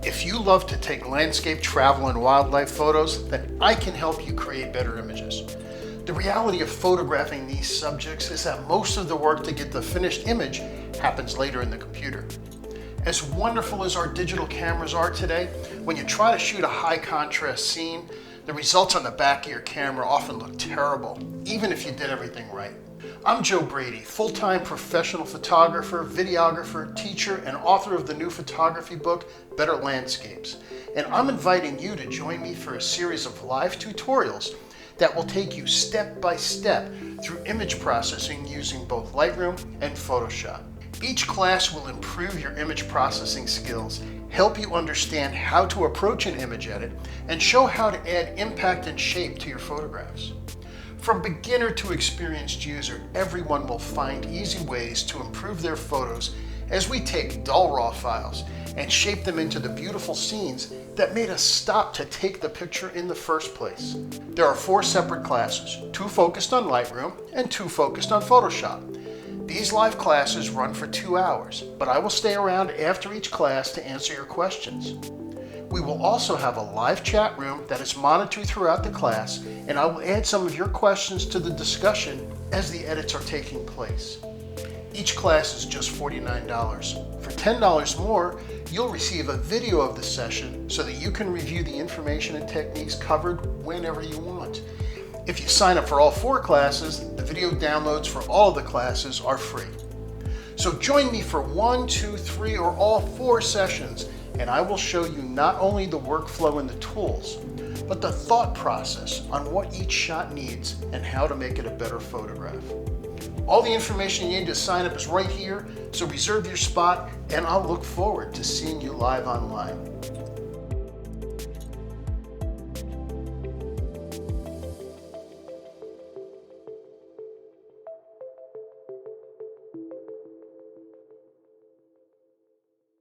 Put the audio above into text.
If you love to take landscape, travel, and wildlife photos, then I can help you create better images. The reality of photographing these subjects is that most of the work to get the finished image happens later in the computer. As wonderful as our digital cameras are today, when you try to shoot a high contrast scene, the results on the back of your camera often look terrible, even if you did everything right. I'm Joe Brady, full-time professional photographer, videographer, teacher, and author of the new photography book, Better Landscapes. And I'm inviting you to join me for a series of live tutorials that will take you step by step through image processing using both Lightroom and Photoshop. Each class will improve your image processing skills, help you understand how to approach an image edit, and show how to add impact and shape to your photographs. From beginner to experienced user, everyone will find easy ways to improve their photos as we take dull raw files and shape them into the beautiful scenes that made us stop to take the picture in the first place. There are 4 separate classes, 2 focused on Lightroom and 2 focused on Photoshop. These live classes run for 2 hours, but I will stay around after each class to answer your questions. We will also have a live chat room that is monitored throughout the class, and I will add some of your questions to the discussion as the edits are taking place. Each class is just $49. For $10 more, you'll receive a video of the session so that you can review the information and techniques covered whenever you want. If you sign up for all 4 classes, the video downloads for all of the classes are free. So join me for 1, 2, 3, or all 4 sessions, and I will show you not only the workflow and the tools, but the thought process on what each shot needs and how to make it a better photograph. All the information you need to sign up is right here, so reserve your spot, and I'll look forward to seeing you live online.